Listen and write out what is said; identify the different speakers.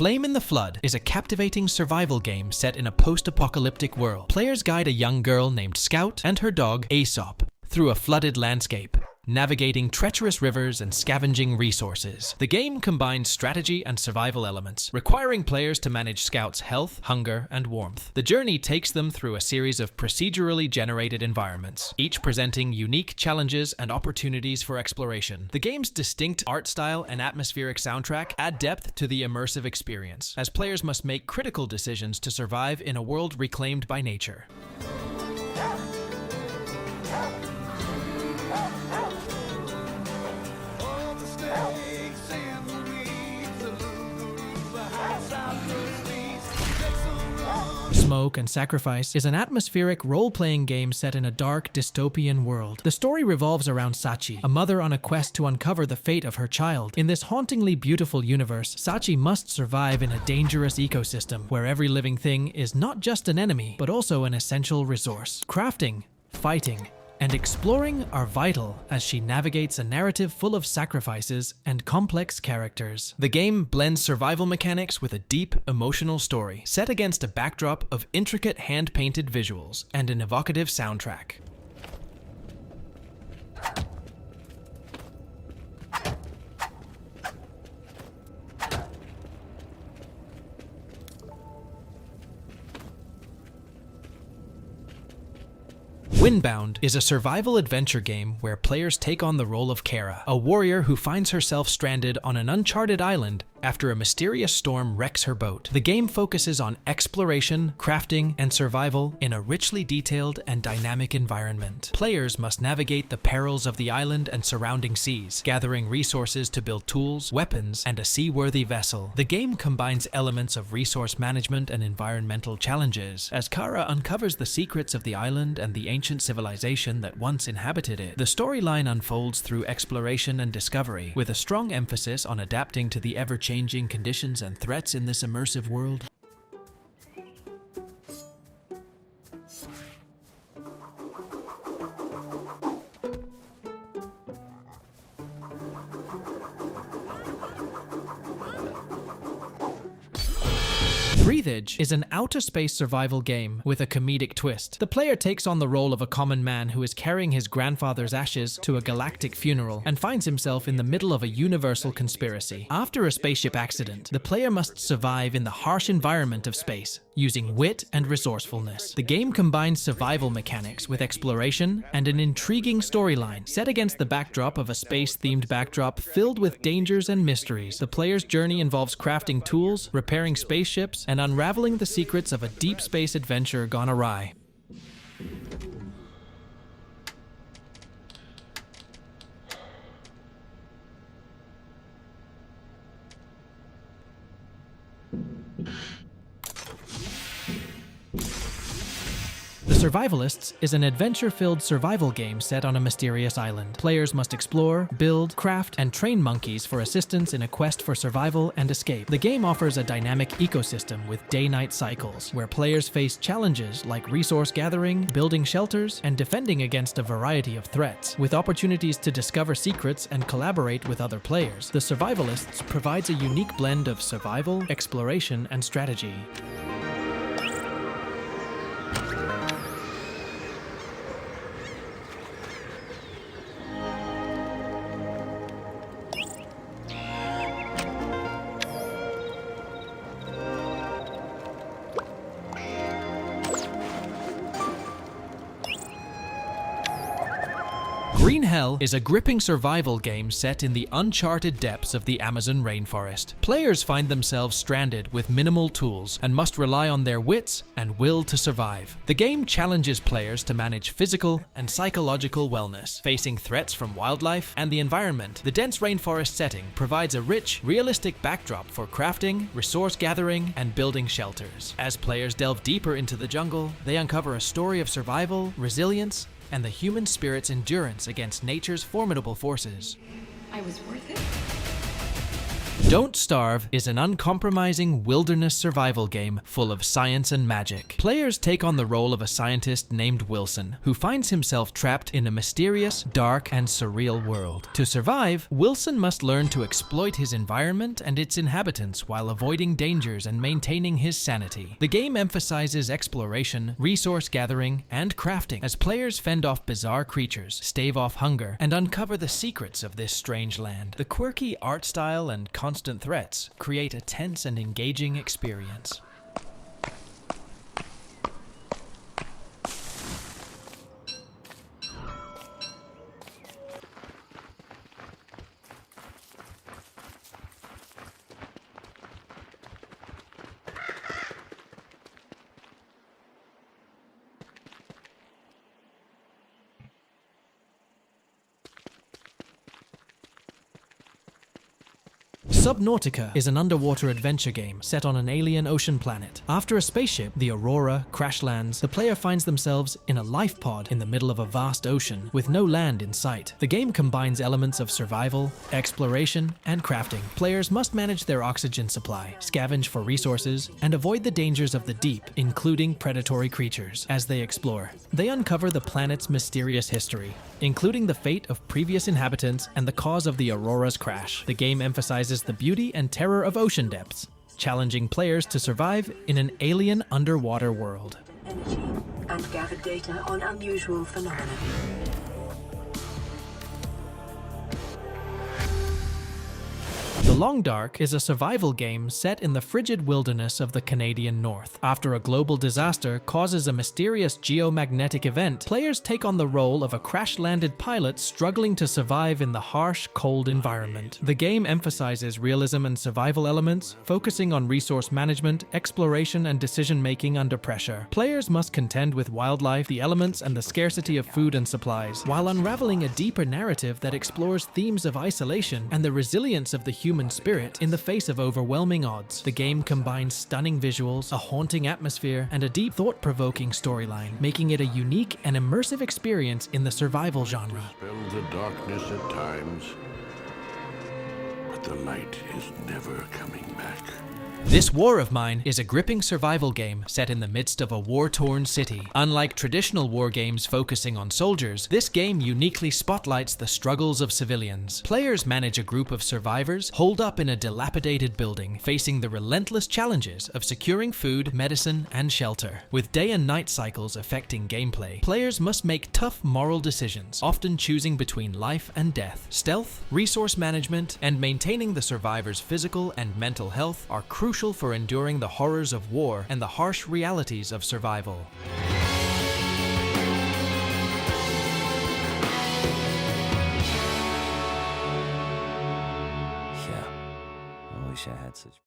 Speaker 1: Flame in the Flood is a captivating survival game set in a post-apocalyptic world. Players guide a young girl named Scout and her dog, Aesop, through a flooded landscape, navigating treacherous rivers and scavenging resources. The game combines strategy and survival elements, requiring players to manage Scout's health, hunger, and warmth. The journey takes them through a series of procedurally generated environments, each presenting unique challenges and opportunities for exploration. The game's distinct art style and atmospheric soundtrack add depth to the immersive experience, as players must make critical decisions to survive in a world reclaimed by nature. Smoke and Sacrifice is an atmospheric role-playing game set in a dark, dystopian world. The story revolves around Sachi, a mother on a quest to uncover the fate of her child. In this hauntingly beautiful universe, Sachi must survive in a dangerous ecosystem where every living thing is not just an enemy, but also an essential resource. Crafting, fighting, and exploring are vital as she navigates a narrative full of sacrifices and complex characters. The game blends survival mechanics with a deep, emotional story, set against a backdrop of intricate hand-painted visuals and an evocative soundtrack. Windbound is a survival adventure game where players take on the role of Kara, a warrior who finds herself stranded on an uncharted island after a mysterious storm wrecks her boat. The game focuses on exploration, crafting, and survival in a richly detailed and dynamic environment. Players must navigate the perils of the island and surrounding seas, gathering resources to build tools, weapons, and a seaworthy vessel. The game combines elements of resource management and environmental challenges, as Kara uncovers the secrets of the island and the ancient civilization that once inhabited it. The storyline unfolds through exploration and discovery, with a strong emphasis on adapting to the ever-changing conditions and threats in this immersive world. Breathedge is an outer space survival game with a comedic twist. The player takes on the role of a common man who is carrying his grandfather's ashes to a galactic funeral and finds himself in the middle of a universal conspiracy. After a spaceship accident, the player must survive in the harsh environment of space, using wit and resourcefulness. The game combines survival mechanics with exploration and an intriguing storyline set against the backdrop of a space-themed backdrop filled with dangers and mysteries. The player's journey involves crafting tools, repairing spaceships, and unraveling the secrets of a deep space adventure gone awry. Survivalists is an adventure-filled survival game set on a mysterious island. Players must explore, build, craft, and train monkeys for assistance in a quest for survival and escape. The game offers a dynamic ecosystem with day-night cycles, where players face challenges like resource gathering, building shelters, and defending against a variety of threats. With opportunities to discover secrets and collaborate with other players, the Survivalists provides a unique blend of survival, exploration, and strategy. Green Hell is a gripping survival game set in the uncharted depths of the Amazon rainforest. Players find themselves stranded with minimal tools and must rely on their wits and will to survive. The game challenges players to manage physical and psychological wellness, facing threats from wildlife and the environment. The dense rainforest setting provides a rich, realistic backdrop for crafting, resource gathering, and building shelters. As players delve deeper into the jungle, they uncover a story of survival, resilience, and the human spirit's endurance against nature's formidable forces.
Speaker 2: I was worth it.
Speaker 1: Don't Starve is an uncompromising wilderness survival game full of science and magic. Players take on the role of a scientist named Wilson, who finds himself trapped in a mysterious, dark, and surreal world. To survive, Wilson must learn to exploit his environment and its inhabitants while avoiding dangers and maintaining his sanity. The game emphasizes exploration, resource gathering, and crafting as players fend off bizarre creatures, stave off hunger, and uncover the secrets of this strange land. The quirky art style and constant threats create a tense and engaging experience. Subnautica is an underwater adventure game set on an alien ocean planet. After a spaceship, the Aurora, crash lands, the player finds themselves in a life pod in the middle of a vast ocean with no land in sight. The game combines elements of survival, exploration, and crafting. Players must manage their oxygen supply, scavenge for resources, and avoid the dangers of the deep, including predatory creatures. As they explore, they uncover the planet's mysterious history, including the fate of previous inhabitants and the cause of the Aurora's crash. The game emphasizes the beauty and terror of ocean depths, challenging players to survive in an alien underwater world.
Speaker 2: Energy and gather data on unusual phenomena.
Speaker 1: The Long Dark is a survival game set in the frigid wilderness of the Canadian North. After a global disaster causes a mysterious geomagnetic event, players take on the role of a crash-landed pilot struggling to survive in the harsh, cold environment. The game emphasizes realism and survival elements, focusing on resource management, exploration, and decision-making under pressure. Players must contend with wildlife, the elements, and the scarcity of food and supplies, while unraveling a deeper narrative that explores themes of isolation and the resilience of the human spirit in the face of overwhelming odds. The game combines stunning visuals, a haunting atmosphere, and a deep, thought-provoking storyline, making it a unique and immersive experience in the survival genre.
Speaker 3: Dispel the darkness at times, but the light is never coming back.
Speaker 1: This War of Mine is a gripping survival game set in the midst of a war-torn city. Unlike traditional war games focusing on soldiers, this game uniquely spotlights the struggles of civilians. Players manage a group of survivors holed up in a dilapidated building, facing the relentless challenges of securing food, medicine, and shelter. With day and night cycles affecting gameplay, players must make tough moral decisions, often choosing between life and death. Stealth, resource management, and maintaining the survivor's physical and mental health are crucial for enduring the horrors of war and the harsh realities of survival.
Speaker 4: Yeah, I wish I had such